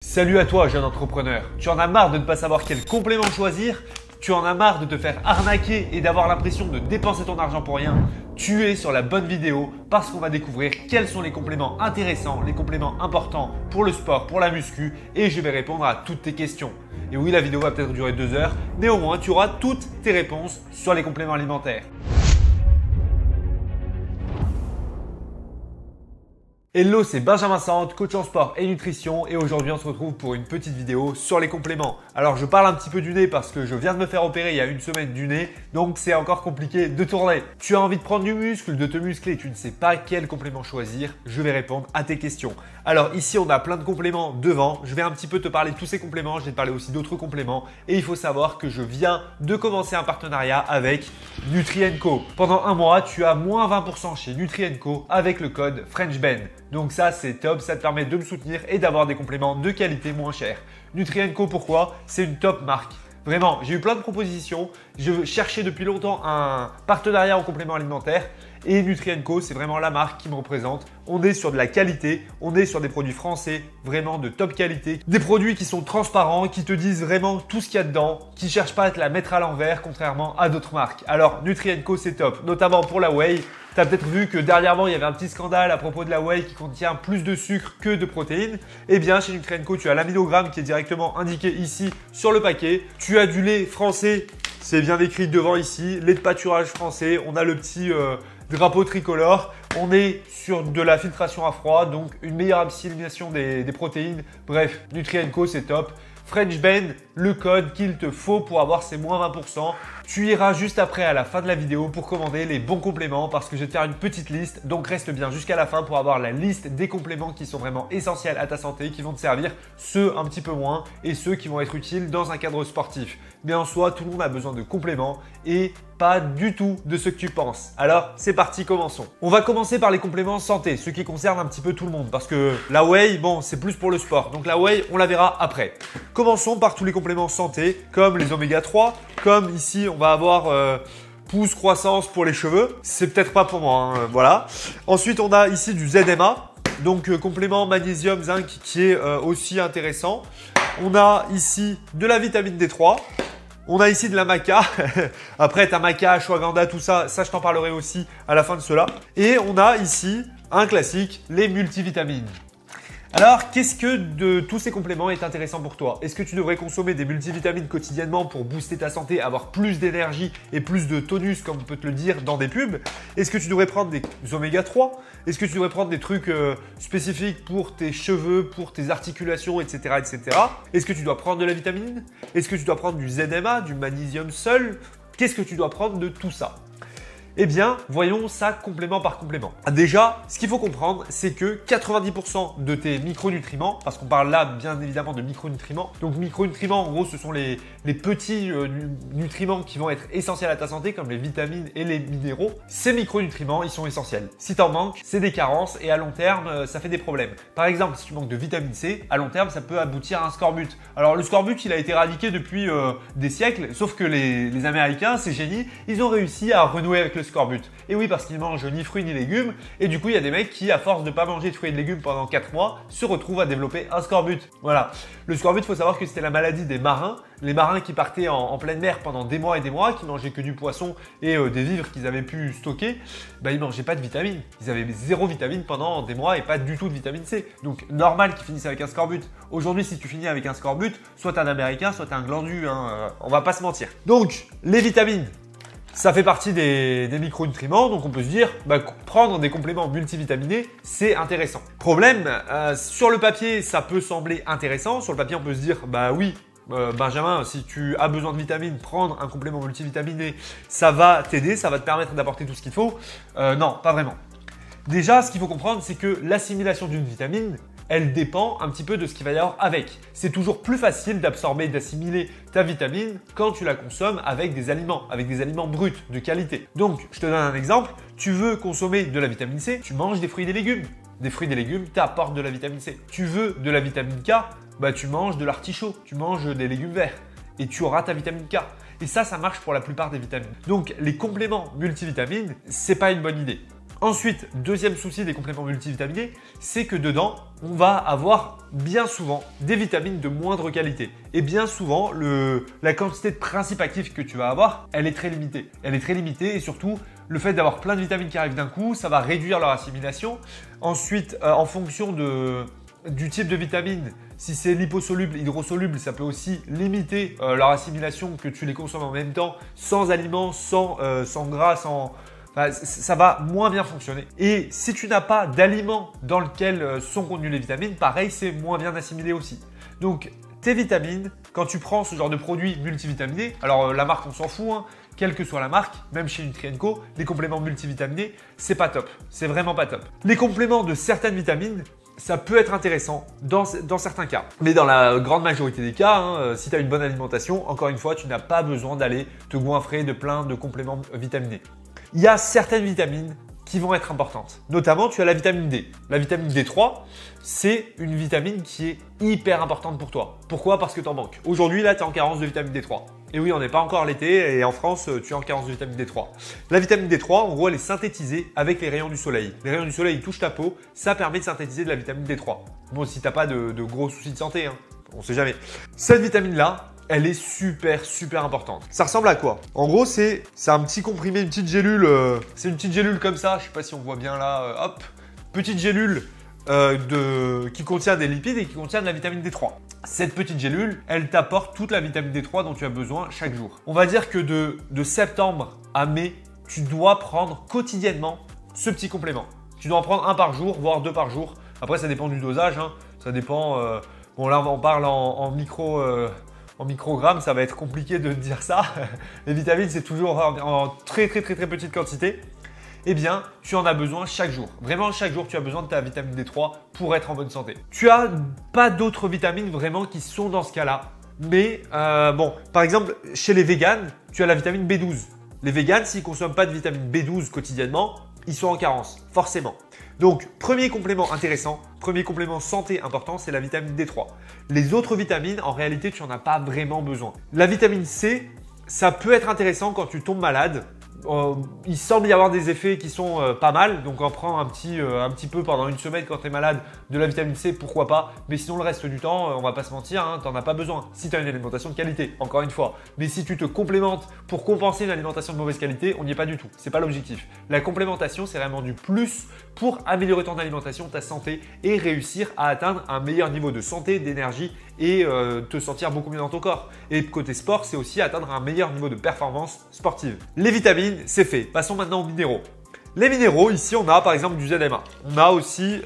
Salut à toi, jeune entrepreneur. Tu en as marre de ne pas savoir quel complément choisir? Tu en as marre de te faire arnaquer et d'avoir l'impression de dépenser ton argent pour rien? Tu es sur la bonne vidéo parce qu'on va découvrir quels sont les compléments intéressants, les compléments importants pour le sport, pour la muscu et je vais répondre à toutes tes questions. Et oui, la vidéo va peut-être durer 2 heures, néanmoins tu auras toutes tes réponses sur les compléments alimentaires. Hello, c'est Benjamin Sante, coach en sport et nutrition et aujourd'hui on se retrouve pour une petite vidéo sur les compléments. Alors je parle un petit peu du nez parce que je viens de me faire opérer il y a une semaine du nez, donc c'est encore compliqué de tourner. Tu as envie de prendre du muscle, de te muscler, tu ne sais pas quel complément choisir, je vais répondre à tes questions. Alors ici on a plein de compléments devant, je vais un petit peu te parler de tous ces compléments, je vais te parler aussi d'autres compléments et il faut savoir que je viens de commencer un partenariat avec Nutri & Co. Pendant un mois, tu as moins 20% chez Nutri & Co avec le code FrenchBen. Donc ça c'est top, ça te permet de me soutenir et d'avoir des compléments de qualité moins chers. Nutri & Co pourquoi? C'est une top marque. Vraiment, j'ai eu plein de propositions, je cherchais depuis longtemps un partenariat en complément alimentaire et Nutri & Co c'est vraiment la marque qui me représente. On est sur de la qualité, on est sur des produits français, vraiment de top qualité. Des produits qui sont transparents, qui te disent vraiment tout ce qu'il y a dedans, qui ne cherchent pas à te la mettre à l'envers contrairement à d'autres marques. Alors Nutri & Co c'est top, notamment pour la whey. Tu as peut-être vu que dernièrement, il y avait un petit scandale à propos de la whey qui contient plus de sucre que de protéines. Eh bien, chez Nutri & Co, tu as l'aminogramme qui est directement indiqué ici sur le paquet. Tu as du lait français, c'est bien écrit devant ici, lait de pâturage français. On a le petit drapeau tricolore. On est sur de la filtration à froid, donc une meilleure assimilation des protéines. Bref, Nutri & Co, c'est top. FrenchBen, le code qu'il te faut pour avoir ces moins 20%. Tu iras juste après à la fin de la vidéo pour commander les bons compléments parce que je vais te faire une petite liste. Donc reste bien jusqu'à la fin pour avoir la liste des compléments qui sont vraiment essentiels à ta santé, qui vont te servir, ceux un petit peu moins et ceux qui vont être utiles dans un cadre sportif. Mais en soi, tout le monde a besoin de compléments et pas du tout de ce que tu penses. Alors c'est parti, commençons. On va commencer par les compléments santé, ceux qui concernent un petit peu tout le monde parce que la whey, bon, c'est plus pour le sport. Donc la whey, on la verra après. Commençons par tous les compléments santé comme les oméga 3, comme ici on va avoir pousse, croissance pour les cheveux. C'est peut-être pas pour moi, hein, voilà. Ensuite on a ici du ZMA, donc complément magnésium, zinc qui est aussi intéressant. On a ici de la vitamine D3. On a ici de la maca. Après, ta maca, ashwagandha, tout ça, ça je t'en parlerai aussi à la fin de cela. Et on a ici un classique, les multivitamines. Alors, qu'est-ce que de tous ces compléments est intéressant pour toi? Est-ce que tu devrais consommer des multivitamines quotidiennement pour booster ta santé, avoir plus d'énergie et plus de tonus, comme on peut te le dire dans des pubs? Est-ce que tu devrais prendre des oméga 3? Est-ce que tu devrais prendre des trucs spécifiques pour tes cheveux, pour tes articulations, etc., etc.? Est-ce que tu dois prendre de la vitamine? Est-ce que tu dois prendre du ZMA, du magnésium seul? Qu'est-ce que tu dois prendre de tout ça? Eh bien, voyons ça complément par complément. Déjà, ce qu'il faut comprendre, c'est que 90% de tes micronutriments, parce qu'on parle là bien évidemment de micronutriments, donc micronutriments en gros ce sont les petits nutriments qui vont être essentiels à ta santé comme les vitamines et les minéraux. Ces micronutriments, ils sont essentiels. Si tu en manques, c'est des carences et à long terme, ça fait des problèmes. Par exemple, si tu manques de vitamine C, à long terme, ça peut aboutir à un scorbut. Alors le scorbut, il a été éradiqué depuis des siècles, sauf que les Américains, ces génies, ils ont réussi à renouer avec le scorbut. Et oui, parce qu'ils mangent ni fruits ni légumes. Et du coup, il y a des mecs qui, à force de pas manger de fruits et de légumes pendant 4 mois, se retrouvent à développer un scorbut. Voilà. Le scorbut, il faut savoir que c'était la maladie des marins. Les marins qui partaient en pleine mer pendant des mois et des mois, qui mangeaient que du poisson et des vivres qu'ils avaient pu stocker, bah, ils mangeaient pas de vitamines. Ils avaient zéro vitamine pendant des mois et pas du tout de vitamine C. Donc, normal qu'ils finissent avec un scorbut. Aujourd'hui, si tu finis avec un scorbut, soit t'es un Américain, soit t'es un glandu, hein, on va pas se mentir. Donc, les vitamines. Ça fait partie des micronutriments, donc on peut se dire, bah, prendre des compléments multivitaminés, c'est intéressant. Problème, sur le papier, ça peut sembler intéressant. Sur le papier, on peut se dire, bah oui, Benjamin, si tu as besoin de vitamines, prendre un complément multivitaminé, ça va t'aider, ça va te permettre d'apporter tout ce qu'il faut. Non, pas vraiment. Déjà, ce qu'il faut comprendre, c'est que l'assimilation d'une vitamine, elle dépend un petit peu de ce qu'il va y avoir avec. C'est toujours plus facile d'absorber et d'assimiler ta vitamine quand tu la consommes avec des aliments bruts, de qualité. Donc, je te donne un exemple. Tu veux consommer de la vitamine C, tu manges des fruits et des légumes. Des fruits et des légumes t'apportent de la vitamine C. Tu veux de la vitamine K, bah tu manges de l'artichaut, tu manges des légumes verts et tu auras ta vitamine K. Et ça marche pour la plupart des vitamines. Donc, les compléments multivitamines, c'est pas une bonne idée. Ensuite, deuxième souci des compléments multivitaminés, c'est que dedans, on va avoir bien souvent des vitamines de moindre qualité. Et bien souvent, la quantité de principes actifs que tu vas avoir, elle est très limitée. Elle est très limitée et surtout, le fait d'avoir plein de vitamines qui arrivent d'un coup, ça va réduire leur assimilation. Ensuite, en fonction du type de vitamine, si c'est liposoluble, hydrosoluble, ça peut aussi limiter leur assimilation, que tu les consommes en même temps, sans aliments, sans gras, Enfin, ça va moins bien fonctionner. Et si tu n'as pas d'aliments dans lequel sont contenues les vitamines, pareil, c'est moins bien assimilé aussi. Donc, tes vitamines, quand tu prends ce genre de produits multivitaminés, alors la marque, on s'en fout, hein, quelle que soit la marque, même chez Nutri&Co, les compléments multivitaminés, c'est pas top. C'est vraiment pas top. Les compléments de certaines vitamines, ça peut être intéressant dans certains cas. Mais dans la grande majorité des cas, hein, si tu as une bonne alimentation, encore une fois, tu n'as pas besoin d'aller te goinfrer de plein de compléments vitaminés. Il y a certaines vitamines qui vont être importantes. Notamment, tu as la vitamine D. La vitamine D3, c'est une vitamine qui est hyper importante pour toi. Pourquoi? Parce que tu en manques. Aujourd'hui, là, tu es en carence de vitamine D3. Et oui, on n'est pas encore l'été et en France, tu es en carence de vitamine D3. La vitamine D3, en gros, elle est synthétisée avec les rayons du soleil. Les rayons du soleil, ils touchent ta peau, ça permet de synthétiser de la vitamine D3. Bon, si tu n'as pas de gros soucis de santé, hein, on ne sait jamais. Cette vitamine-là, elle est super importante. Ça ressemble à quoi? En gros, c'est un petit comprimé, une petite gélule. C'est une petite gélule comme ça. Je sais pas si on voit bien là. Hop, petite gélule qui contient des lipides et qui contient de la vitamine D3. Cette petite gélule, elle t'apporte toute la vitamine D3 dont tu as besoin chaque jour. On va dire que de septembre à mai, tu dois prendre quotidiennement ce petit complément. Tu dois en prendre un par jour, voire 2 par jour. Après, ça dépend du dosage. Hein. Ça dépend. Bon, là, on parle en microgrammes, ça va être compliqué de dire ça. Les vitamines, c'est toujours en très petite quantité. Eh bien, tu en as besoin chaque jour. Vraiment, chaque jour, tu as besoin de ta vitamine D3 pour être en bonne santé. Tu as pas d'autres vitamines vraiment qui sont dans ce cas-là. Mais bon, par exemple, chez les véganes, tu as la vitamine B12. Les véganes, s'ils ne consomment pas de vitamine B12 quotidiennement, ils sont en carence, forcément. Donc, premier complément intéressant, premier complément santé important, c'est la vitamine D3. Les autres vitamines, en réalité, tu n'en as pas vraiment besoin. La vitamine C, ça peut être intéressant quand tu tombes malade. Il semble y avoir des effets qui sont pas mal, donc en prends un petit peu pendant une semaine quand tu es malade de la vitamine C, pourquoi pas. Mais sinon le reste du temps, on va pas se mentir, hein, tu n'en as pas besoin si tu as une alimentation de qualité, encore une fois. Mais si tu te complémentes pour compenser une alimentation de mauvaise qualité, on n'y est pas du tout, c'est pas l'objectif. La complémentation, c'est vraiment du plus pour améliorer ton alimentation, ta santé et réussir à atteindre un meilleur niveau de santé, d'énergie et te sentir beaucoup mieux dans ton corps. Et côté sport, c'est aussi atteindre un meilleur niveau de performance sportive. Les vitamines, c'est fait. Passons maintenant aux minéraux. Les minéraux, ici, on a par exemple du ZMA. On a aussi…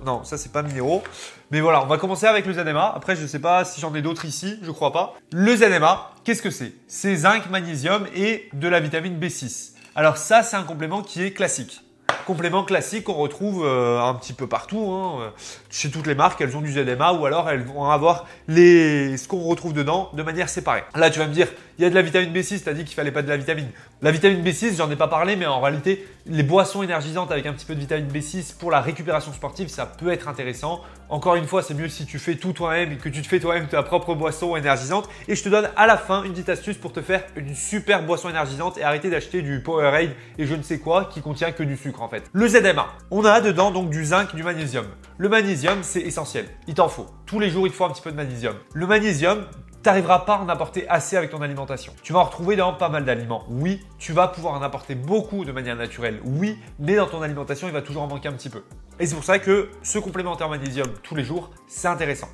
non, ça, c'est pas minéraux. Mais voilà, on va commencer avec le ZMA. Après, je ne sais pas si j'en ai d'autres ici, je crois pas. Le ZMA, qu'est-ce que c'est? C'est zinc, magnésium et de la vitamine B6. Alors ça, c'est un complément qui est classique. Complément classique qu'on retrouve un petit peu partout. Hein. Chez toutes les marques, elles ont du ZMA ou alors elles vont avoir ce qu'on retrouve dedans de manière séparée. Là, tu vas me dire, il y a de la vitamine B6, tu as dit qu'il fallait pas de la vitamine. La vitamine B6, j'en ai pas parlé, mais en réalité, les boissons énergisantes avec un petit peu de vitamine B6 pour la récupération sportive, ça peut être intéressant. Encore une fois, c'est mieux si tu fais tout toi-même et que tu te fais toi-même ta propre boisson énergisante. Et je te donne à la fin une petite astuce pour te faire une super boisson énergisante et arrêter d'acheter du Powerade et je ne sais quoi qui contient que du sucre en fait. Le ZMA, on a dedans donc du zinc, du magnésium. Le magnésium, c'est essentiel. Il t'en faut. Tous les jours, il te faut un petit peu de magnésium. Le magnésium, tu n'arriveras pas à en apporter assez avec ton alimentation. Tu vas en retrouver dans pas mal d'aliments. Oui, tu vas pouvoir en apporter beaucoup de manière naturelle. Oui, mais dans ton alimentation, il va toujours en manquer un petit peu. Et c'est pour ça que ce complémentaire magnésium tous les jours, c'est intéressant.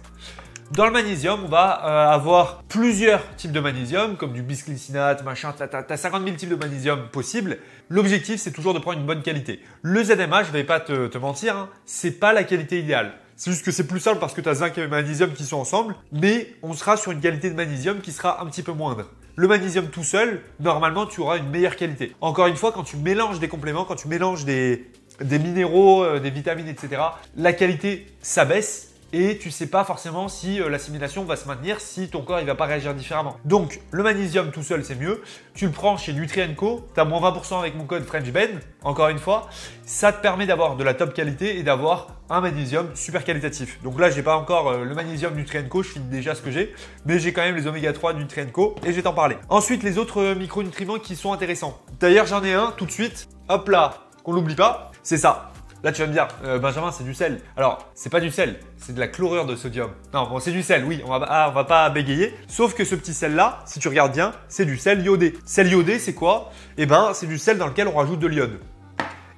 Dans le magnésium, on va avoir plusieurs types de magnésium, comme du bisglycinate, machin, tu as 50 000 types de magnésium possibles. L'objectif, c'est toujours de prendre une bonne qualité. Le ZMA, je ne vais pas te mentir, hein, c'est pas la qualité idéale. C'est juste que c'est plus simple parce que tu as zinc et magnésium qui sont ensemble, mais on sera sur une qualité de magnésium qui sera un petit peu moindre. Le magnésium tout seul, normalement, tu auras une meilleure qualité. Encore une fois, quand tu mélanges des compléments, quand tu mélanges des minéraux, des vitamines, etc., la qualité s'abaisse. Et tu ne sais pas forcément si l'assimilation va se maintenir, si ton corps ne va pas réagir différemment. Donc, le magnésium tout seul, c'est mieux. Tu le prends chez Nutri&Co, tu as moins 20% avec mon code FrenchBen, encore une fois. Ça te permet d'avoir de la top qualité et d'avoir un magnésium super qualitatif. Donc là, je n'ai pas encore le magnésium Nutri&Co, je finis déjà ce que j'ai, mais j'ai quand même les oméga 3 Nutri&Co et je vais t'en parler. Ensuite, les autres micronutriments qui sont intéressants. D'ailleurs, j'en ai un tout de suite, hop là, qu'on n'oublie pas. C'est ça. Là, tu vas me dire, Benjamin, c'est du sel. Alors, c'est pas du sel, c'est de la chlorure de sodium. Non, bon, c'est du sel, oui, on va pas bégayer. Sauf que ce petit sel-là, si tu regardes bien, c'est du sel iodé. Sel iodé, c'est quoi? Eh ben, c'est du sel dans lequel on rajoute de l'iode.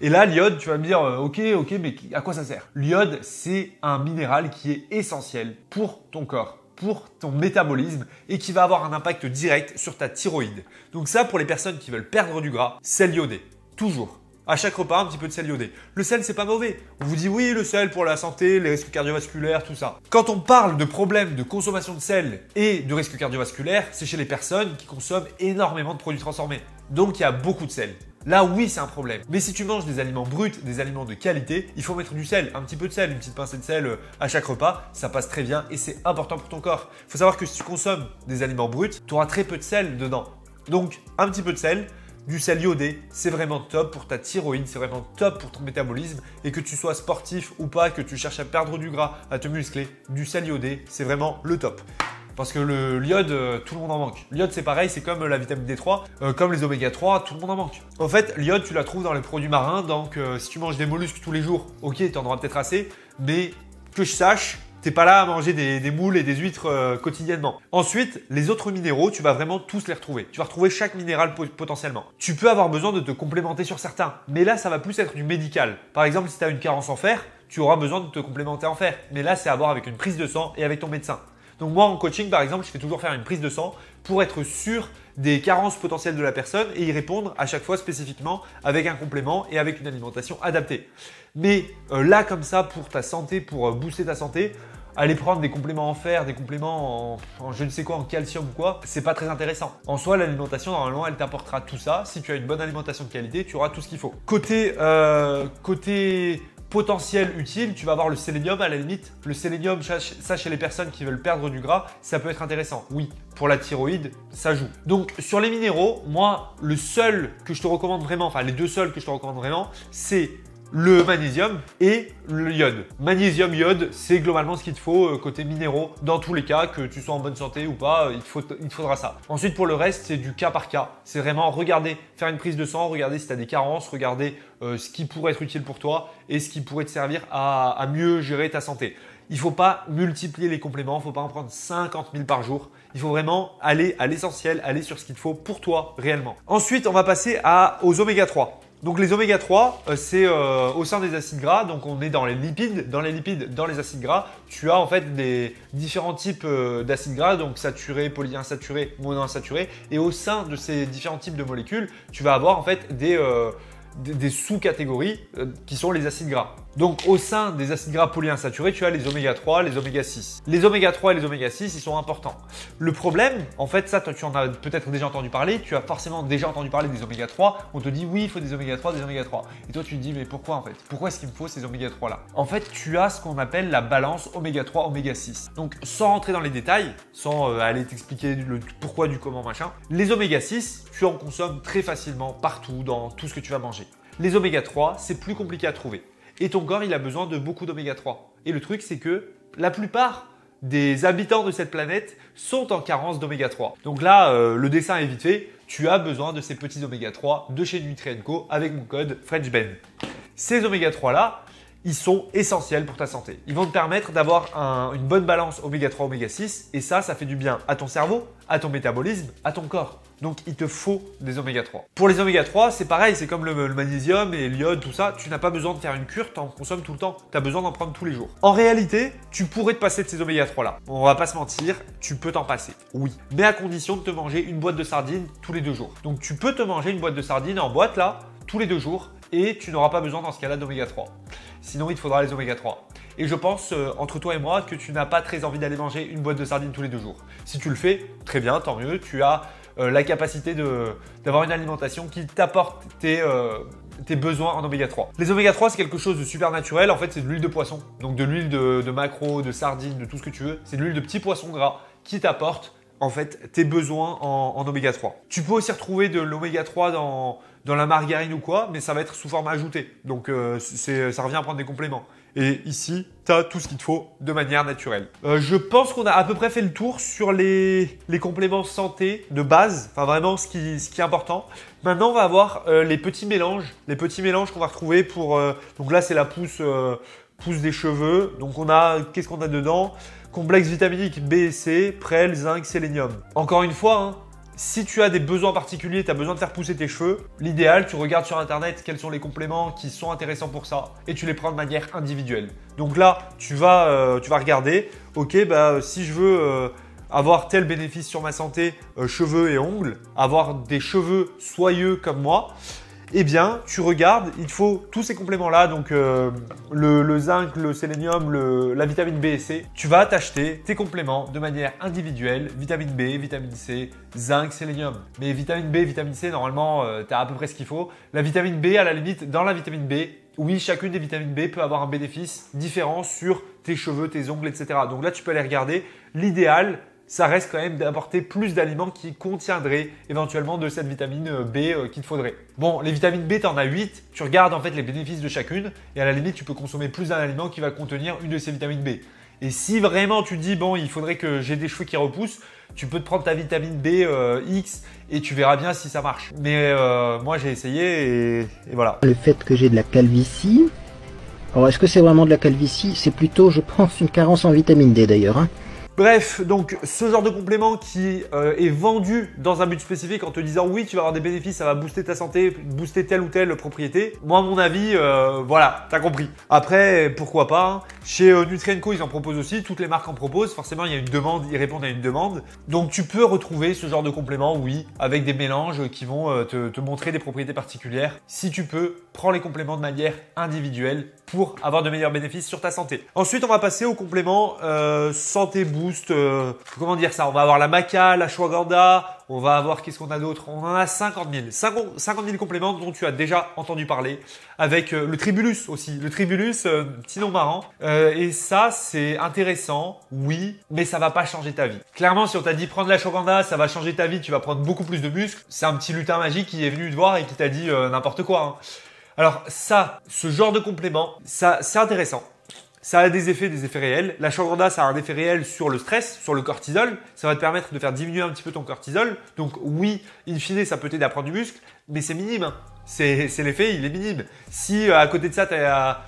Et là, l'iode, tu vas me dire, ok, mais à quoi ça sert? L'iode, c'est un minéral qui est essentiel pour ton corps, pour ton métabolisme et qui va avoir un impact direct sur ta thyroïde. Donc ça, pour les personnes qui veulent perdre du gras, sel iodé, toujours. À chaque repas, un petit peu de sel iodé. Le sel, c'est pas mauvais. On vous dit oui, le sel pour la santé, les risques cardiovasculaires, tout ça. Quand on parle de problèmes de consommation de sel et de risques cardiovasculaires, c'est chez les personnes qui consomment énormément de produits transformés. Donc, il y a beaucoup de sel. Là, oui, c'est un problème. Mais si tu manges des aliments bruts, des aliments de qualité, il faut mettre du sel, un petit peu de sel, une petite pincée de sel à chaque repas. Ça passe très bien et c'est important pour ton corps. Il faut savoir que si tu consommes des aliments bruts, tu auras très peu de sel dedans. Donc, un petit peu de sel. Du sel iodé, c'est vraiment top pour ta thyroïde, c'est vraiment top pour ton métabolisme. Et que tu sois sportif ou pas, que tu cherches à perdre du gras, à te muscler, du sel iodé, c'est vraiment le top. Parce que l'iode, tout le monde en manque. L'iode, c'est pareil, c'est comme la vitamine D3, comme les oméga 3, tout le monde en manque. En fait, l'iode, tu la trouves dans les produits marins. Donc, si tu manges des mollusques tous les jours, ok, tu en auras peut-être assez. Mais que je sache, t'es pas là à manger des moules et des huîtres quotidiennement. Ensuite, les autres minéraux, tu vas vraiment tous les retrouver. Tu vas retrouver chaque minéral potentiellement. Tu peux avoir besoin de te complémenter sur certains. Mais là, ça va plus être du médical. Par exemple, si tu as une carence en fer, tu auras besoin de te complémenter en fer. Mais là, c'est à voir avec une prise de sang et avec ton médecin. Donc moi, en coaching, par exemple, je fais toujours faire une prise de sang pour être sûr des carences potentielles de la personne et y répondre à chaque fois spécifiquement avec un complément et avec une alimentation adaptée. Mais là, comme ça, pour ta santé, pour booster ta santé, aller prendre des compléments en fer, des compléments en je ne sais quoi, en calcium ou quoi, c'est pas très intéressant. En soi, l'alimentation, normalement, elle t'apportera tout ça. Si tu as une bonne alimentation de qualité, tu auras tout ce qu'il faut. Côté potentiel utile, tu vas avoir le sélénium à la limite. Le sélénium, ça chez les personnes qui veulent perdre du gras, ça peut être intéressant. Oui, pour la thyroïde, ça joue. Donc sur les minéraux, moi, le seul que je te recommande vraiment, enfin les deux seuls que je te recommande vraiment, c'est le magnésium et le iode. Magnésium, iode, c'est globalement ce qu'il te faut côté minéraux. Dans tous les cas, que tu sois en bonne santé ou pas, il te faudra ça. Ensuite, pour le reste, c'est du cas par cas. C'est vraiment regarder, faire une prise de sang, regarder si tu as des carences, regarder ce qui pourrait être utile pour toi et ce qui pourrait te servir à mieux gérer ta santé. Il ne faut pas multiplier les compléments, il ne faut pas en prendre 50 000 par jour. Il faut vraiment aller à l'essentiel, aller sur ce qu'il te faut pour toi réellement. Ensuite, on va passer aux oméga 3. Donc les oméga 3, c'est au sein des acides gras, donc on est dans les lipides. Dans les lipides, dans les acides gras, tu as en fait des différents types d'acides gras, donc saturés, polyinsaturés, monoinsaturés. Et au sein de ces différents types de molécules, tu vas avoir en fait des sous-catégories qui sont les acides gras. Donc au sein des acides gras polyinsaturés, tu as les oméga 3, les oméga 6. Les oméga 3 et les oméga 6, ils sont importants. Le problème, en fait, ça, tu en as peut-être déjà entendu parler, tu as forcément déjà entendu parler des oméga 3. On te dit oui, il faut des oméga 3, des oméga 3. Et toi, tu te dis mais pourquoi en fait? Pourquoi est-ce qu'il me faut ces oméga 3 là? En fait, tu as ce qu'on appelle la balance oméga 3, oméga 6. Donc sans rentrer dans les détails, sans aller t'expliquer le pourquoi, du comment, machin, les oméga 6, tu en consommes très facilement partout dans tout ce que tu vas manger. Les oméga 3, c'est plus compliqué à trouver. Et ton corps, il a besoin de beaucoup d'oméga 3. Et le truc, c'est que la plupart des habitants de cette planète sont en carence d'oméga 3. Donc là, le dessin est vite fait. Tu as besoin de ces petits oméga 3 de chez Nutrien&Co avec mon code FrenchBen. Ces oméga 3 là, ils sont essentiels pour ta santé. Ils vont te permettre d'avoir une bonne balance oméga 3, oméga 6 et ça fait du bien à ton cerveau, à ton métabolisme, à ton corps. Donc, il te faut des oméga 3. Pour les oméga 3, c'est pareil, c'est comme le magnésium et l'iode, tout ça. Tu n'as pas besoin de faire une cure, tu en consommes tout le temps. Tu as besoin d'en prendre tous les jours. En réalité, tu pourrais te passer de ces oméga 3 là. On va pas se mentir, tu peux t'en passer. Oui. Mais à condition de te manger une boîte de sardines tous les 2 jours. Donc, tu peux te manger une boîte de sardines en boîte là, tous les 2 jours et tu n'auras pas besoin dans ce cas-là d'oméga 3. Sinon, il te faudra les oméga 3. Et je pense, entre toi et moi, que tu n'as pas très envie d'aller manger une boîte de sardines tous les 2 jours. Si tu le fais, très bien, tant mieux. Tu as la capacité d'avoir une alimentation qui t'apporte tes besoins en oméga 3. Les oméga 3, c'est quelque chose de super naturel. En fait, c'est de l'huile de poisson. Donc de l'huile de maquereau, de sardine, de tout ce que tu veux. C'est de l'huile de petits poissons gras qui t'apporte en fait tes besoins en oméga 3. Tu peux aussi retrouver de l'oméga 3 dans la margarine ou quoi, mais ça va être sous forme ajoutée. Donc ça revient à prendre des compléments. Et ici, tu as tout ce qu'il te faut de manière naturelle. Je pense qu'on a à peu près fait le tour sur les compléments santé de base, enfin vraiment ce qui est important. Maintenant, on va avoir les petits mélanges qu'on va retrouver pour… donc là, c'est la pousse des cheveux. Donc on a, qu'est-ce qu'on a dedans? Complexe vitaminique B et C, prêle, zinc, sélénium. Encore une fois, hein, si tu as des besoins particuliers, tu as besoin de faire pousser tes cheveux, l'idéal, tu regardes sur internet quels sont les compléments qui sont intéressants pour ça et tu les prends de manière individuelle. Donc là, tu vas regarder, ok, bah, si je veux avoir tel bénéfice sur ma santé, cheveux et ongles, avoir des cheveux soyeux comme moi, eh bien, tu regardes, il te faut tous ces compléments-là, donc le zinc, le sélénium, la vitamine B et C. Tu vas t'acheter tes compléments de manière individuelle, vitamine B, vitamine C, zinc, sélénium. Mais vitamine B, vitamine C, normalement, tu as à peu près ce qu'il faut. La vitamine B, à la limite, dans la vitamine B, oui, chacune des vitamines B peut avoir un bénéfice différent sur tes cheveux, tes ongles, etc. Donc là, tu peux aller regarder. L'idéal, ça reste quand même d'apporter plus d'aliments qui contiendraient éventuellement de cette vitamine B qu'il te faudrait. Bon, les vitamines B, tu en as 8. Tu regardes en fait les bénéfices de chacune et à la limite, tu peux consommer plus d'un aliment qui va contenir une de ces vitamines B. Et si vraiment tu te dis, bon, il faudrait que j'ai des cheveux qui repoussent, tu peux te prendre ta vitamine B X et tu verras bien si ça marche. Mais moi, j'ai essayé et voilà. Le fait que j'ai de la calvitie, alors est-ce que c'est vraiment de la calvitie? C'est plutôt, je pense, une carence en vitamine D d'ailleurs, hein. Bref, donc ce genre de complément qui est vendu dans un but spécifique en te disant oui, tu vas avoir des bénéfices, ça va booster ta santé, booster telle ou telle propriété. Moi, à mon avis, voilà, t'as compris. Après, pourquoi pas, hein. Chez Nutri&Co, ils en proposent aussi, toutes les marques en proposent. Forcément, il y a une demande, ils répondent à une demande. Donc, tu peux retrouver ce genre de complément, oui, avec des mélanges qui vont te montrer des propriétés particulières. Si tu peux, prends les compléments de manière individuelle pour avoir de meilleurs bénéfices sur ta santé. Ensuite, on va passer aux compléments santé boost. Comment dire ça? On va avoir la maca, la ashwagandha, on va avoir, qu'est-ce qu'on a d'autre? On en a 50 000. 50 000 compléments dont tu as déjà entendu parler. Avec le tribulus aussi. Le tribulus, petit nom marrant. Et ça, c'est intéressant, oui, mais ça va pas changer ta vie. Clairement, si on t'a dit prendre la ashwagandha, ça va changer ta vie, tu vas prendre beaucoup plus de muscles. C'est un petit lutin magique qui est venu te voir et qui t'a dit n'importe quoi, hein. Alors ça, ce genre de complément, ça c'est intéressant. Ça a des effets réels. La ashwagandha, ça a un effet réel sur le stress, sur le cortisol. Ça va te permettre de faire diminuer un petit peu ton cortisol. Donc oui, in fine, ça peut t'aider à prendre du muscle, mais c'est minime, hein. C'est l'effet, il est minime. Si à côté de ça, tu as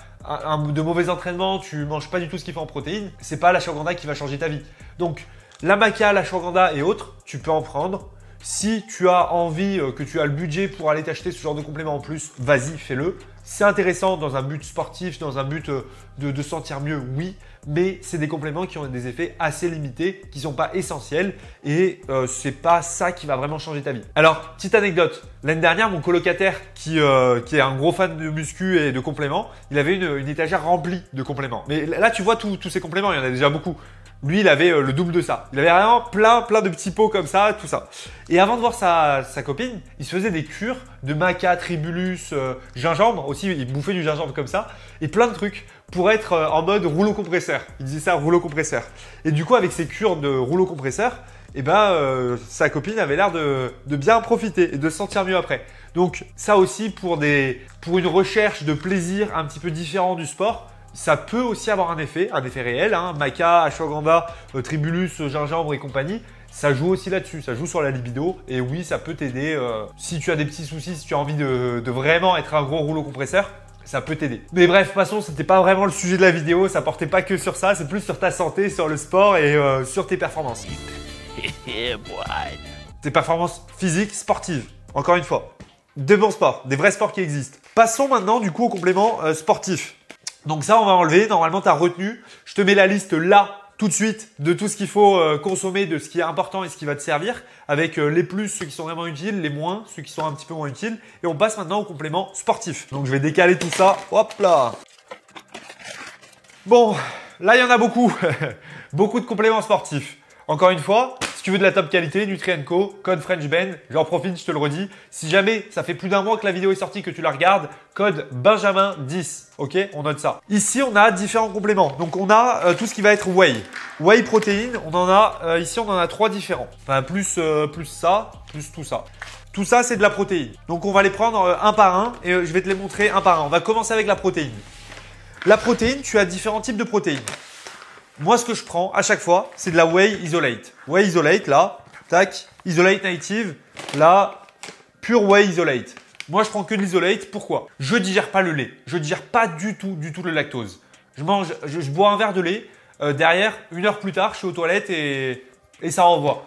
de mauvais entraînements, tu manges pas du tout ce qu'il faut en protéines, c'est pas la ashwagandha qui va changer ta vie. Donc la maca, la ashwagandha et autres, tu peux en prendre. Si tu as envie, que tu as le budget pour aller t'acheter ce genre de complément en plus, vas-y, fais-le. C'est intéressant dans un but sportif, dans un but de sentir mieux, oui. Mais c'est des compléments qui ont des effets assez limités, qui ne sont pas essentiels et c'est pas ça qui va vraiment changer ta vie. Alors, petite anecdote. L'année dernière, mon colocataire qui est un gros fan de muscu et de compléments, il avait une étagère remplie de compléments. Mais là, tu vois tous ces compléments, il y en a déjà beaucoup. Lui, il avait le double de ça. Il avait vraiment plein de petits pots comme ça, tout ça. Et avant de voir sa copine, il se faisait des cures de maca, tribulus, gingembre. Aussi, il bouffait du gingembre comme ça. Et plein de trucs pour être en mode rouleau compresseur. Il disait ça, rouleau compresseur. Et du coup, avec ces cures de rouleau compresseur, eh ben, sa copine avait l'air de bien profiter et de se sentir mieux après. Donc, ça aussi, pour une recherche de plaisir un petit peu différent du sport, ça peut aussi avoir un effet réel, hein. Maca, ashwagandha, tribulus, gingembre et compagnie. Ça joue aussi là-dessus, ça joue sur la libido. Et oui, ça peut t'aider si tu as des petits soucis, si tu as envie de vraiment être un gros rouleau compresseur, ça peut t'aider. Mais bref, passons, c'était pas vraiment le sujet de la vidéo, ça portait pas que sur ça, c'est plus sur ta santé, sur le sport et sur tes performances. Tes performances physiques, sportives, encore une fois. De bons sports, des vrais sports qui existent. Passons maintenant du coup au complément sportif. Donc ça, on va enlever. Normalement, tu as retenu. Je te mets la liste là, tout de suite, de tout ce qu'il faut consommer, de ce qui est important et ce qui va te servir, avec les plus, ceux qui sont vraiment utiles, les moins, ceux qui sont un petit peu moins utiles. Et on passe maintenant au complément sportif. Donc, je vais décaler tout ça. Hop là. Bon, là, il y en a beaucoup. Beaucoup de compléments sportifs. Encore une fois, si tu veux de la top qualité, Nutri&Co, code FrenchBen, j'en profite, je te le redis. Si jamais ça fait plus d'un mois que la vidéo est sortie, que tu la regardes, code Benjamin10, ok? On note ça. Ici, on a différents compléments. Donc, on a tout ce qui va être whey. Whey protéine, on en a, ici, on en a 3 différents. Enfin, plus ça, plus tout ça. Tout ça, c'est de la protéine. Donc, on va les prendre un par un et je vais te les montrer un par un. On va commencer avec la protéine. La protéine, tu as différents types de protéines. Moi, ce que je prends à chaque fois, c'est de la whey isolate. Whey isolate, là, tac, isolate native, là, pure whey isolate. Moi, je prends que de l'isolate. Pourquoi? Je digère pas le lait. Je digère pas du tout le lactose. Je bois un verre de lait. Derrière, 1 heure plus tard, je suis aux toilettes et ça renvoie.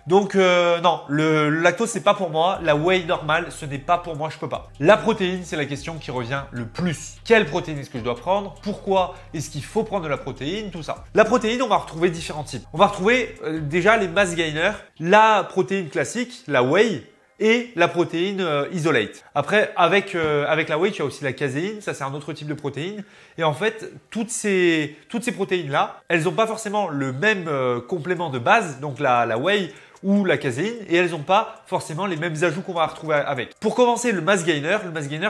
Donc non, le lactose c'est pas pour moi, la whey normale ce n'est pas pour moi, je peux pas. La protéine c'est la question qui revient le plus. Quelle protéine est-ce que je dois prendre? Pourquoi est-ce qu'il faut prendre de la protéine? Tout ça. La protéine on va retrouver différents types. On va retrouver déjà les mass gainers, la protéine classique, la whey et la protéine isolate. Après avec la whey tu as aussi la caséine, ça c'est un autre type de protéine. Et en fait toutes ces protéines là, elles n'ont pas forcément le même complément de base, donc la whey ou la caséine, et elles n'ont pas forcément les mêmes ajouts qu'on va retrouver avec. Pour commencer, le mass gainer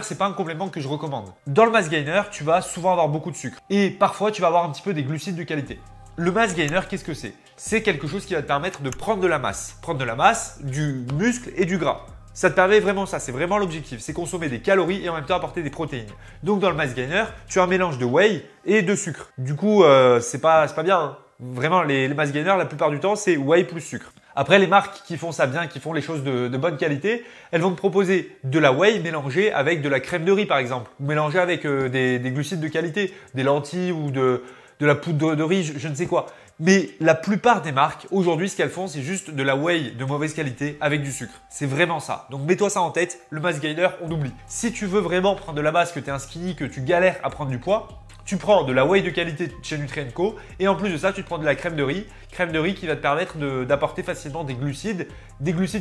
c'est pas un complément que je recommande. Dans le mass gainer, tu vas souvent avoir beaucoup de sucre et parfois tu vas avoir un petit peu des glucides de qualité. Le mass gainer, qu'est-ce que c'est? C'est quelque chose qui va te permettre de prendre de la masse. Prendre de la masse, du muscle et du gras. Ça te permet vraiment ça, c'est vraiment l'objectif, c'est consommer des calories et en même temps apporter des protéines. Donc dans le mass gainer, tu as un mélange de whey et de sucre. Du coup, c'est pas bien. Hein. Vraiment, les mass gainers, la plupart du temps, c'est whey plus sucre. Après, les marques qui font ça bien, qui font les choses de bonne qualité, elles vont te proposer de la whey mélangée avec de la crème de riz par exemple, ou mélangée avec des glucides de qualité, des lentilles ou de la poudre de riz, je ne sais quoi. Mais la plupart des marques, aujourd'hui, ce qu'elles font, c'est juste de la whey de mauvaise qualité avec du sucre. C'est vraiment ça. Donc mets-toi ça en tête, le mass gainer, on oublie. Si tu veux vraiment prendre de la masse, que tu es un skinny, que tu galères à prendre du poids, tu prends de la whey de qualité chez Nutri&Co et en plus de ça, tu te prends de la crème de riz qui va te permettre d'apporter facilement des glucides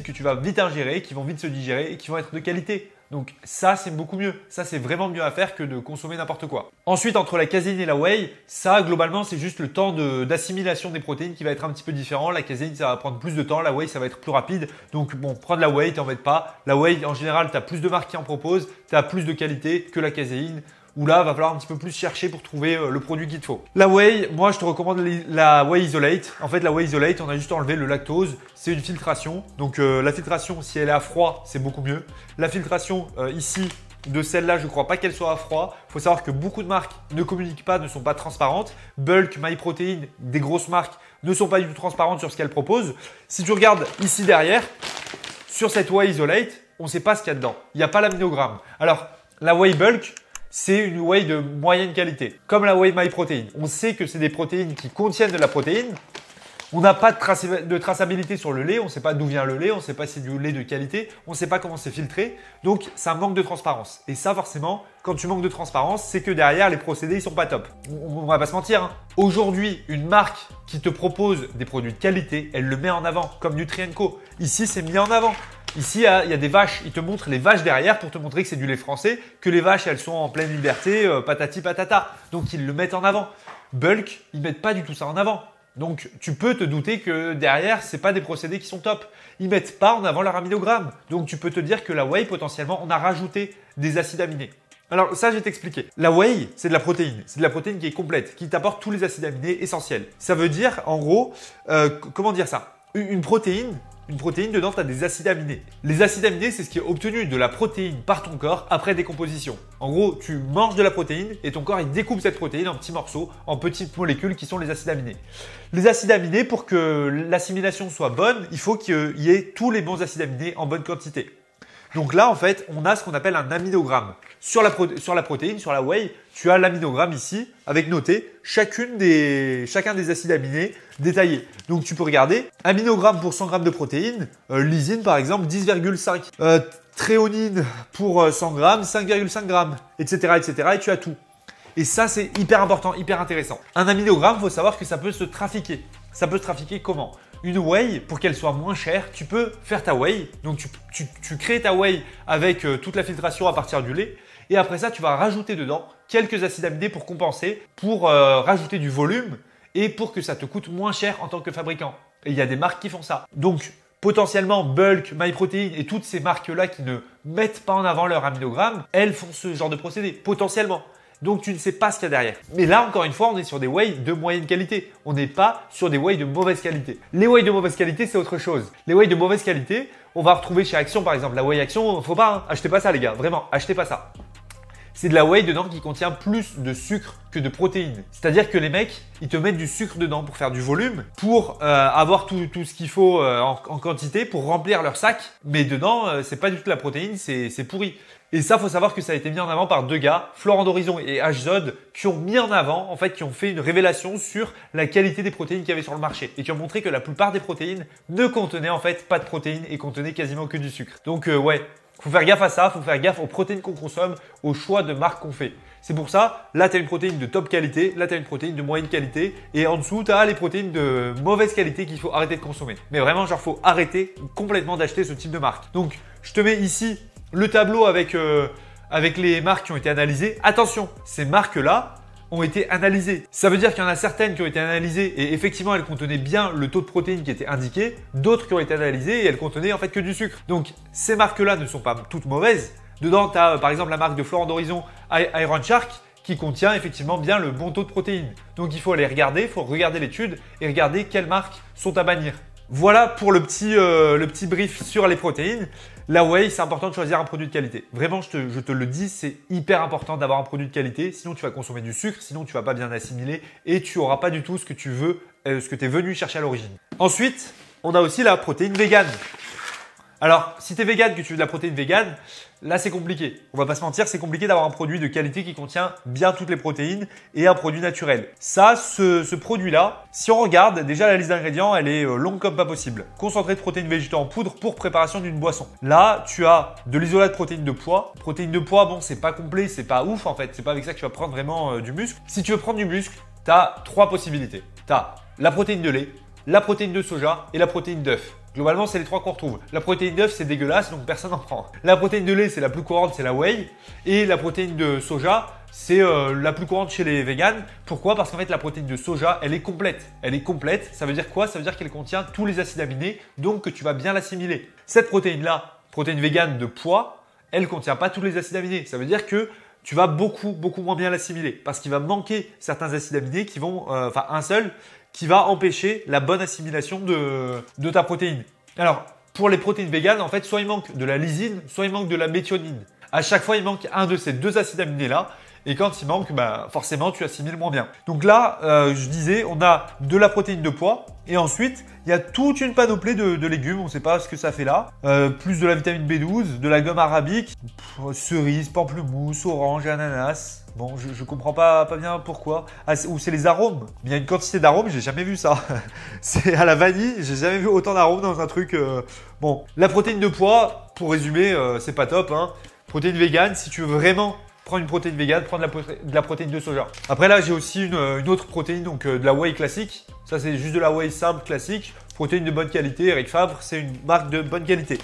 que tu vas vite ingérer, qui vont vite se digérer et qui vont être de qualité. Donc ça, c'est beaucoup mieux. Ça, c'est vraiment mieux à faire que de consommer n'importe quoi. Ensuite, entre la caséine et la whey, ça, globalement, c'est juste le temps d'assimilation des protéines qui va être un petit peu différent. La caséine, ça va prendre plus de temps. La whey, ça va être plus rapide. Donc bon, prendre la whey, t'embête pas. La whey, en général, tu as plus de marques qui en proposent. Tu as plus de qualité que la caséine. Où là, va falloir un petit peu plus chercher pour trouver le produit qu'il te faut. La whey, moi je te recommande la whey isolate. En fait, la whey isolate, on a juste enlevé le lactose. C'est une filtration. Donc la filtration, si elle est à froid, c'est beaucoup mieux. La filtration ici de celle-là, je ne crois pas qu'elle soit à froid. Il faut savoir que beaucoup de marques ne communiquent pas, ne sont pas transparentes. Bulk, MyProtein, des grosses marques ne sont pas du tout transparentes sur ce qu'elles proposent. Si tu regardes ici derrière, sur cette whey isolate, on ne sait pas ce qu'il y a dedans. Il n'y a pas l'aminogramme. Alors, la whey bulk, c'est une whey de moyenne qualité, comme la whey MyProtein. On sait que c'est des protéines qui contiennent de la protéine. On n'a pas de traçabilité sur le lait, on ne sait pas d'où vient le lait, on ne sait pas si c'est du lait de qualité, on ne sait pas comment c'est filtré. Donc, ça manque de transparence. Et ça, forcément, quand tu manques de transparence, c'est que derrière, les procédés, ils sont pas top. On va pas se mentir. Hein. Aujourd'hui, une marque qui te propose des produits de qualité, elle le met en avant, comme Nutri&Co. Ici, c'est mis en avant. Ici, il y a des vaches. Ils te montrent les vaches derrière pour te montrer que c'est du lait français, que les vaches, elles sont en pleine liberté, patati patata. Donc, ils le mettent en avant. Bulk, ils mettent pas du tout ça en avant. Donc, tu peux te douter que derrière, c'est pas des procédés qui sont top. Ils mettent pas en avant leur aminogramme. Donc, tu peux te dire que la whey, potentiellement, on a rajouté des acides aminés. Alors, ça, je vais t'expliquer. La whey, c'est de la protéine. C'est de la protéine qui est complète, qui t'apporte tous les acides aminés essentiels. Ça veut dire, en gros, comment dire ça? Une protéine, dedans, tu as des acides aminés. Les acides aminés, c'est ce qui est obtenu de la protéine par ton corps après décomposition. En gros, tu manges de la protéine et ton corps, il découpe cette protéine en petits morceaux, en petites molécules qui sont les acides aminés. Les acides aminés, pour que l'assimilation soit bonne, il faut qu'il y ait tous les bons acides aminés en bonne quantité. Donc là, en fait, on a ce qu'on appelle un aminogramme. Sur la protéine, sur la whey, tu as l'aminogramme ici avec noté chacun des acides aminés détaillés. Donc tu peux regarder aminogramme pour 100 g de protéines, lysine par exemple 10,5, tréonine pour 100 g 5,5 g, etc., etc. Et tu as tout. Et ça, c'est hyper important, hyper intéressant. Un aminogramme, il faut savoir que ça peut se trafiquer. Ça peut se trafiquer comment? Une whey, pour qu'elle soit moins chère, tu peux faire ta whey. Donc, tu crées ta whey avec toute la filtration à partir du lait. Et après ça, tu vas rajouter dedans quelques acides aminés pour compenser, pour rajouter du volume et pour que ça te coûte moins cher en tant que fabricant. Et il y a des marques qui font ça. Donc, potentiellement, Bulk, MyProtein et toutes ces marques-là qui ne mettent pas en avant leur aminogramme, elles font ce genre de procédé, potentiellement. Donc tu ne sais pas ce qu'il y a derrière. Mais là, encore une fois, on est sur des whey de moyenne qualité. On n'est pas sur des whey de mauvaise qualité. Les whey de mauvaise qualité, c'est autre chose. Les whey de mauvaise qualité, on va retrouver chez Action par exemple. La whey Action, faut pas, hein, achetez pas ça les gars. Vraiment, achetez pas ça. C'est de la whey dedans qui contient plus de sucre que de protéines. C'est-à-dire que les mecs, ils te mettent du sucre dedans pour faire du volume, pour avoir tout ce qu'il faut en quantité pour remplir leur sac. Mais dedans, c'est pas du tout de la protéine, c'est pourri. Et ça, faut savoir que ça a été mis en avant par deux gars, Florent d'Horizon et HZod, qui ont mis en avant, en fait, qui ont fait une révélation sur la qualité des protéines qu'il y avait sur le marché et qui ont montré que la plupart des protéines ne contenaient en fait pas de protéines et contenaient quasiment que du sucre. Donc ouais. Faut faire gaffe à ça, faut faire gaffe aux protéines qu'on consomme, aux choix de marque qu'on fait. C'est pour ça, là tu as une protéine de top qualité, là tu as une protéine de moyenne qualité et en dessous tu as les protéines de mauvaise qualité qu'il faut arrêter de consommer. Mais vraiment, genre faut arrêter complètement d'acheter ce type de marque. Donc je te mets ici le tableau avec les marques qui ont été analysées. Attention, ces marques-là ont été analysées. Ça veut dire qu'il y en a certaines qui ont été analysées et effectivement elles contenaient bien le taux de protéines qui était indiqué, d'autres qui ont été analysées et elles contenaient en fait que du sucre. Donc ces marques-là ne sont pas toutes mauvaises. Dedans, tu as par exemple la marque de Florent d'Horizon Iron Shark qui contient effectivement bien le bon taux de protéines. Donc il faut aller regarder, il faut regarder l'étude et regarder quelles marques sont à bannir. Voilà pour le petit brief sur les protéines. La whey, c'est important de choisir un produit de qualité. Vraiment, je te le dis, c'est hyper important d'avoir un produit de qualité. Sinon, tu vas consommer du sucre, sinon tu vas pas bien assimiler et tu auras pas du tout ce que tu veux, ce que tu es venu chercher à l'origine. Ensuite, on a aussi la protéine végane. Alors, si tu es végane, que tu veux de la protéine végane, là c'est compliqué. On va pas se mentir, c'est compliqué d'avoir un produit de qualité qui contient bien toutes les protéines et un produit naturel. Ça, ce produit-là, si on regarde, déjà la liste d'ingrédients, elle est longue comme pas possible. Concentré de protéines végétales en poudre pour préparation d'une boisson. Là, tu as de l'isolat de protéines de pois. Protéines de pois, bon, c'est pas complet, c'est pas ouf en fait. C'est pas avec ça que tu vas prendre vraiment du muscle. Si tu veux prendre du muscle, tu as trois possibilités. Tu as la protéine de lait, la protéine de soja et la protéine d'œuf. Globalement, c'est les trois qu'on retrouve. La protéine d'œuf, c'est dégueulasse, donc personne n'en prend. La protéine de lait, c'est la plus courante, c'est la whey. Et la protéine de soja, c'est la plus courante chez les véganes. Pourquoi? Parce qu'en fait, la protéine de soja, elle est complète. Elle est complète, ça veut dire quoi? Ça veut dire qu'elle contient tous les acides aminés, donc que tu vas bien l'assimiler. Cette protéine-là, protéine végane de pois, elle ne contient pas tous les acides aminés. Ça veut dire que tu vas beaucoup moins bien l'assimiler parce qu'il va manquer certains acides aminés qui vont, enfin un seul, qui va empêcher la bonne assimilation de ta protéine. Alors, pour les protéines véganes, en fait, soit il manque de la lysine, soit il manque de la méthionine. À chaque fois, il manque un de ces deux acides aminés-là. Et quand il manque, bah, forcément, tu assimiles moins bien. Donc là, je disais, on a de la protéine de pois. Et ensuite, il y a toute une panoplie de légumes. On ne sait pas ce que ça fait là. Plus de la vitamine B12, de la gomme arabique, cerise, pamplemousse, orange, ananas. Bon, je comprends pas bien pourquoi. Ah, ou c'est les arômes. Il y a une quantité d'arômes, j'ai jamais vu ça. C'est à la vanille, j'ai jamais vu autant d'arômes dans un truc. Bon, la protéine de pois, pour résumer, c'est pas top. Hein. Protéine végane, si tu veux vraiment prendre une protéine végane, prends de la protéine de soja. Après là, j'ai aussi une autre protéine, donc de la whey classique. Ça, c'est juste de la whey simple classique. Protéine de bonne qualité, Eric Favre, c'est une marque de bonne qualité.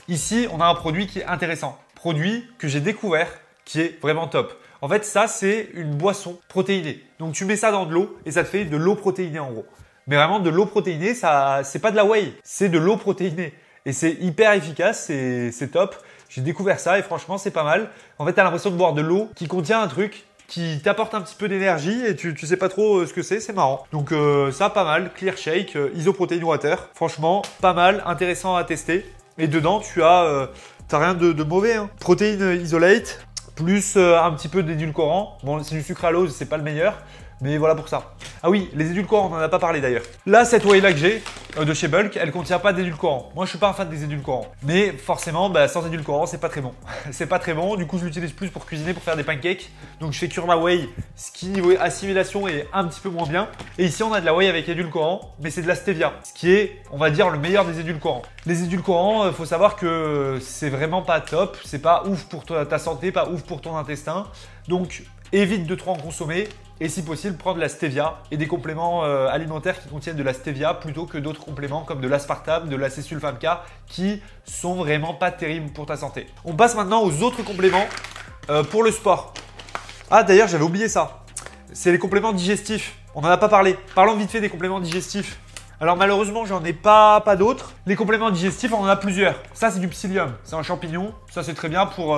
Ici, on a un produit qui est intéressant. Produit que j'ai découvert, qui est vraiment top. En fait, ça, c'est une boisson protéinée. Donc, tu mets ça dans de l'eau et ça te fait de l'eau protéinée en gros. Mais vraiment, de l'eau protéinée, ça, c'est pas de la whey, c'est de l'eau protéinée. Et c'est hyper efficace, c'est top. J'ai découvert ça et franchement, c'est pas mal. En fait, tu as l'impression de boire de l'eau qui contient un truc qui t'apporte un petit peu d'énergie et tu sais pas trop ce que c'est marrant. Donc ça, pas mal. Clear Shake, Isoprotein Water. Franchement, pas mal, intéressant à tester. Et dedans, tu as rien de mauvais. Hein. Protéine Isolate, plus un petit peu d'édulcorant. Bon, c'est du sucralose, c'est pas le meilleur. Mais voilà pour ça. Ah oui, les édulcorants, on n'en a pas parlé d'ailleurs. Là, cette whey-là que j'ai de chez Bulk, elle contient pas d'édulcorants. Moi, je suis pas un fan des édulcorants. Mais forcément, bah, sans édulcorants, c'est pas très bon. C'est pas très bon. Du coup, je l'utilise plus pour cuisiner, pour faire des pancakes. Donc, je fais cuire ma whey, ce qui, niveau assimilation, est un petit peu moins bien. Et ici, on a de la whey avec édulcorants, mais c'est de la stevia. Ce qui est, on va dire, le meilleur des édulcorants. Les édulcorants, faut savoir que c'est vraiment pas top. C'est pas ouf pour ta santé, pas ouf pour ton intestin. Donc, évite de trop en consommer. Et si possible, prendre de la stevia et des compléments alimentaires qui contiennent de la stevia plutôt que d'autres compléments comme de l'aspartame, de l'acésulfame K qui sont vraiment pas terribles pour ta santé. On passe maintenant aux autres compléments pour le sport. Ah d'ailleurs, j'avais oublié ça. C'est les compléments digestifs. On n'en a pas parlé. Parlons vite fait des compléments digestifs. Alors malheureusement, j'en ai pas d'autres. Les compléments digestifs, on en a plusieurs. Ça, c'est du psyllium. C'est un champignon. Ça, c'est très bien pour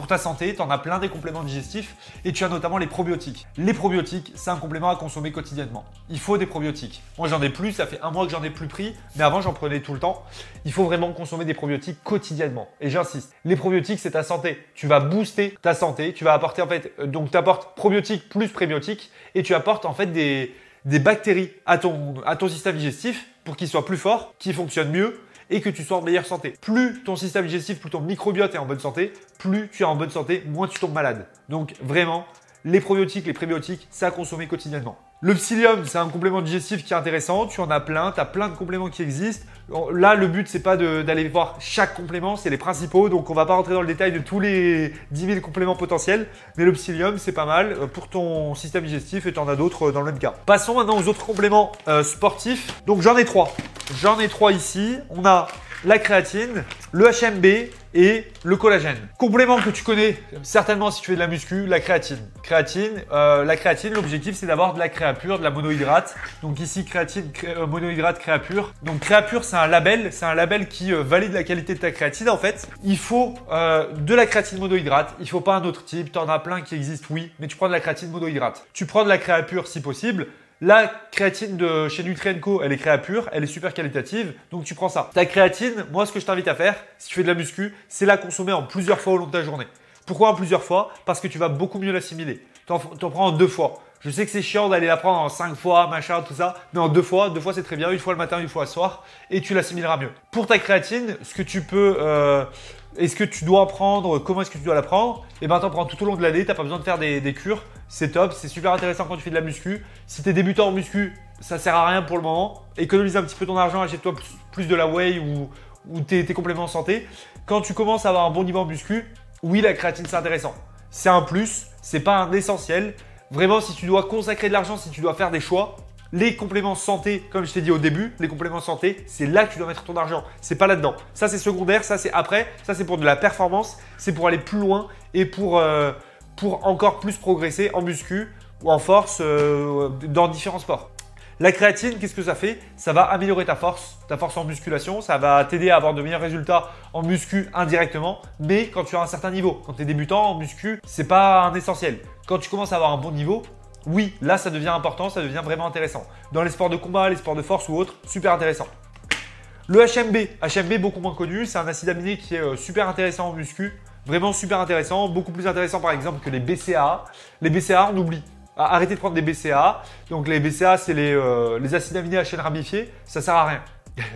ta santé. Tu en as plein des compléments digestifs. Et tu as notamment les probiotiques. Les probiotiques, c'est un complément à consommer quotidiennement. Il faut des probiotiques. Moi, j'en ai plus. Ça fait un mois que j'en ai plus pris. Mais avant, j'en prenais tout le temps. Il faut vraiment consommer des probiotiques quotidiennement. Et j'insiste, les probiotiques, c'est ta santé. Tu vas booster ta santé. Tu vas apporter en fait, donc tu apportes probiotiques plus prébiotiques et tu apportes en fait des bactéries à ton système digestif pour qu'il soit plus fort, qu'il fonctionne mieux et que tu sois en meilleure santé. Plus ton système digestif, plus ton microbiote est en bonne santé, plus tu es en bonne santé, moins tu tombes malade. Donc vraiment, les probiotiques, les prébiotiques, c'est à consommer quotidiennement. Le psyllium, c'est un complément digestif qui est intéressant. Tu en as plein, tu as plein de compléments qui existent. Là, le but, c'est pas d'aller voir chaque complément, c'est les principaux. Donc, on va pas rentrer dans le détail de tous les 10 000 compléments potentiels. Mais le psyllium, c'est pas mal pour ton système digestif et tu en as d'autres dans le même cas. Passons maintenant aux autres compléments sportifs. Donc, j'en ai trois. J'en ai trois ici. On a la créatine, le HMB et le collagène. Complément que tu connais certainement si tu fais de la muscu, la créatine. La créatine, l'objectif c'est d'avoir de la créa pure, de la monohydrate. Donc ici créatine, monohydrate, créa pure. Donc créa pure c'est un label qui valide la qualité de ta créatine en fait. Il faut de la créatine monohydrate, il faut pas un autre type, tu en as plein qui existent oui, mais tu prends de la créatine monohydrate. Tu prends de la créa pure si possible. La créatine de chez Nutrien&Co, elle est créa pure, elle est super qualitative, donc tu prends ça. Ta créatine, moi ce que je t'invite à faire, si tu fais de la muscu, c'est la consommer en plusieurs fois au long de ta journée. Pourquoi en plusieurs fois? Parce que tu vas beaucoup mieux l'assimiler. T'en prends en 2 fois. Je sais que c'est chiant d'aller la prendre en 5 fois, machin, tout ça, mais en 2 fois, 2 fois c'est très bien, une fois le matin, une fois le soir, et tu l'assimileras mieux. Pour ta créatine, ce que tu peux... est-ce que tu dois prendre, comment est-ce que tu dois la prendre? Eh ben, t'en prends tout au long de l'année, t'as pas besoin de faire des cures. C'est top, c'est super intéressant quand tu fais de la muscu. Si t'es débutant en muscu, ça sert à rien pour le moment. Économise un petit peu ton argent, achète-toi plus de la whey ou tes compléments santé. Quand tu commences à avoir un bon niveau en muscu, oui, la créatine c'est intéressant. C'est un plus, c'est pas un essentiel. Vraiment, si tu dois consacrer de l'argent, si tu dois faire des choix, les compléments santé, comme je t'ai dit au début, les compléments santé, c'est là que tu dois mettre ton argent. C'est pas là-dedans. Ça, c'est secondaire, ça, c'est après. Ça, c'est pour de la performance. C'est pour aller plus loin et pour encore plus progresser en muscu ou en force dans différents sports. La créatine, qu'est-ce que ça fait? Ça va améliorer ta force en musculation. Ça va t'aider à avoir de meilleurs résultats en muscu indirectement. Mais quand tu as un certain niveau, quand tu es débutant en muscu, c'est pas un essentiel. Quand tu commences à avoir un bon niveau, oui, là, ça devient important, ça devient vraiment intéressant. Dans les sports de combat, les sports de force ou autres, super intéressant. Le HMB beaucoup moins connu, c'est un acide aminé qui est super intéressant en muscu. Vraiment super intéressant, beaucoup plus intéressant par exemple que les BCAA. Les BCAA, on oublie. Arrêtez de prendre des BCAA. Donc les BCAA, c'est les acides aminés à chaîne ramifiée. Ça sert à rien.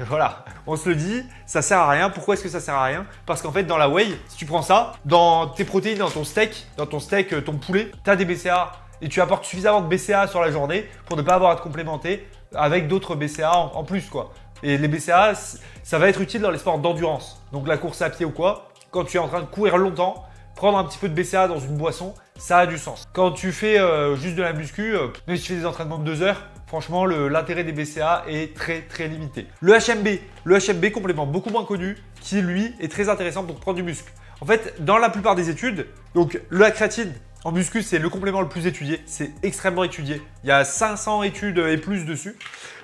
Voilà, on se le dit, ça sert à rien. Pourquoi est-ce que ça sert à rien? Parce qu'en fait, dans la whey, si tu prends ça, dans tes protéines, dans ton steak, ton poulet, tu as des BCAA. Et tu apportes suffisamment de BCAA sur la journée pour ne pas avoir à te complémenter avec d'autres BCAA en plus, quoi. Et les BCAA, ça va être utile dans les sports d'endurance. Donc la course à pied ou quoi, quand tu es en train de courir longtemps, prendre un petit peu de BCAA dans une boisson, ça a du sens. Quand tu fais juste de la muscu, même si tu fais des entraînements de 2 heures, franchement, l'intérêt des BCAA est très très limité. Le HMB, complément beaucoup moins connu, qui lui est très intéressant pour prendre du muscle. En fait, dans la plupart des études, donc la créatine, en muscu, c'est le complément le plus étudié. C'est extrêmement étudié. Il y a 500 études et plus dessus.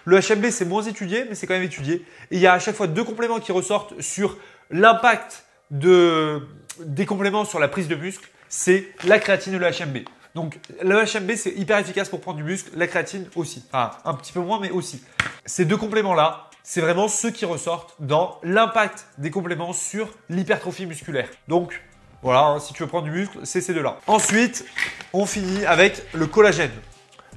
Le HMB, c'est moins étudié, mais c'est quand même étudié. Et il y a à chaque fois 2 compléments qui ressortent sur l'impact des compléments sur la prise de muscle. C'est la créatine et le HMB. Donc, le HMB, c'est hyper efficace pour prendre du muscle. La créatine aussi. Enfin, un petit peu moins, mais aussi. Ces 2 compléments-là, c'est vraiment ceux qui ressortent dans l'impact des compléments sur l'hypertrophie musculaire. Donc, voilà, hein, si tu veux prendre du muscle, c'est ces 2-là. Ensuite, on finit avec le collagène.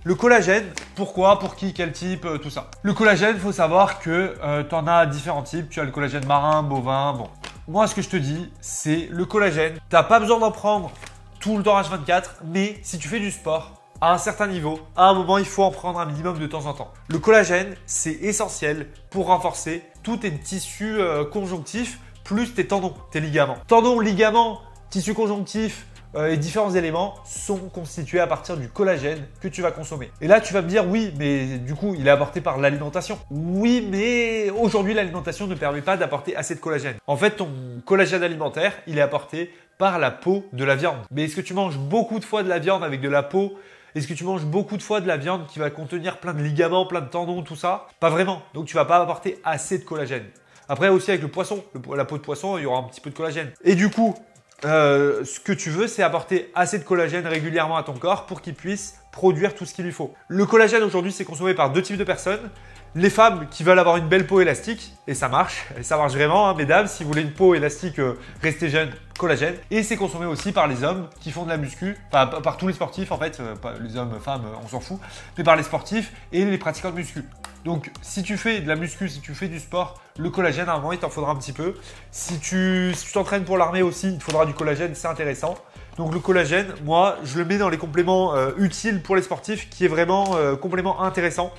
Le collagène, pourquoi, pour qui, quel type, tout ça. Le collagène, il faut savoir que tu en as différents types. Tu as le collagène marin, bovin, bon. Moi, ce que je te dis, c'est le collagène. Tu n'as pas besoin d'en prendre tout le temps H24, mais si tu fais du sport, à un certain niveau, à un moment, il faut en prendre un minimum de temps en temps. Le collagène, c'est essentiel pour renforcer tous tes tissus conjonctifs, plus tes tendons, tes ligaments. Tendons, ligaments, tissus conjonctifs et différents éléments sont constitués à partir du collagène que tu vas consommer. Et là, tu vas me dire, oui, mais du coup, il est apporté par l'alimentation. Oui, mais aujourd'hui, l'alimentation ne permet pas d'apporter assez de collagène. En fait, ton collagène alimentaire, il est apporté par la peau de la viande. Mais est-ce que tu manges beaucoup de fois de la viande avec de la peau Est-ce que tu manges beaucoup de fois de la viande qui va contenir plein de ligaments, plein de tendons, tout ça? Pas vraiment. Donc tu vas pas apporter assez de collagène. Après aussi avec le poisson, la peau de poisson, il y aura un petit peu de collagène. Et du coup, ce que tu veux, c'est apporter assez de collagène régulièrement à ton corps pour qu'il puisse produire tout ce qu'il lui faut. Le collagène aujourd'hui, c'est consommé par deux types de personnes. Les femmes qui veulent avoir une belle peau élastique, et ça marche vraiment, hein, mesdames, si vous voulez une peau élastique, restez jeune, collagène. Et c'est consommé aussi par les hommes qui font de la muscu, enfin par tous les sportifs en fait, pas les hommes, femmes, on s'en fout, mais par les sportifs et les pratiquants de muscu. Donc si tu fais de la muscu, si tu fais du sport, le collagène à un moment il t'en faudra un petit peu. Si tu t'entraînes pour l'armée aussi, il te faudra du collagène, c'est intéressant. Donc le collagène, moi je le mets dans les compléments utiles pour les sportifs, qui est vraiment complément intéressant,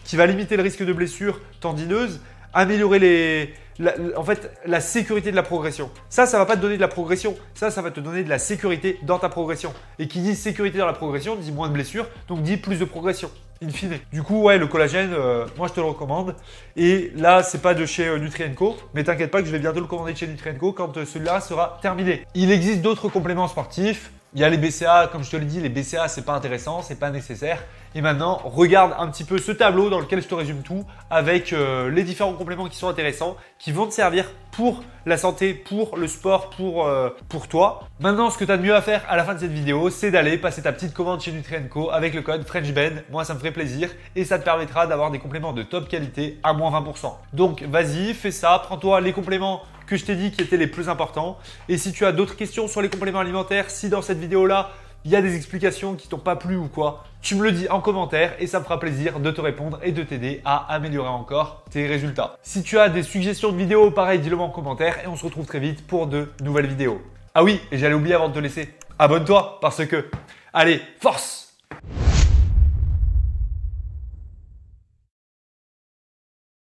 qui va limiter le risque de blessures tendineuses, améliorer la sécurité de la progression. Ça va pas te donner de la progression. Ça va te donner de la sécurité dans ta progression. Et qui dit sécurité dans la progression, dit moins de blessures, donc dit plus de progression, in fine. Du coup, ouais, le collagène, moi je te le recommande. Et là, c'est pas de chez Nutri&Co, mais t'inquiète pas que je vais bientôt le commander de chez Nutri&Co quand celui-là sera terminé. Il existe d'autres compléments sportifs. Il y a les BCA, comme je te l'ai dit, les BCA, c'est pas intéressant, c'est pas nécessaire. Et maintenant, regarde un petit peu ce tableau dans lequel je te résume tout avec les différents compléments qui sont intéressants, qui vont te servir pour la santé, pour le sport, pour toi. Maintenant, ce que tu as de mieux à faire à la fin de cette vidéo, c'est d'aller passer ta petite commande chez Nutri&Co avec le code FrenchBen. Moi, ça me ferait plaisir et ça te permettra d'avoir des compléments de top qualité à moins 20%. Donc, vas-y, fais ça, prends-toi les compléments que je t'ai dit qui étaient les plus importants. Et si tu as d'autres questions sur les compléments alimentaires, si dans cette vidéo-là, il y a des explications qui t'ont pas plu ou quoi, tu me le dis en commentaire et ça me fera plaisir de te répondre et de t'aider à améliorer encore tes résultats. Si tu as des suggestions de vidéos, pareil, dis-le moi en commentaire et on se retrouve très vite pour de nouvelles vidéos. Ah oui, et j'allais oublier avant de te laisser, abonne-toi parce que, allez, force!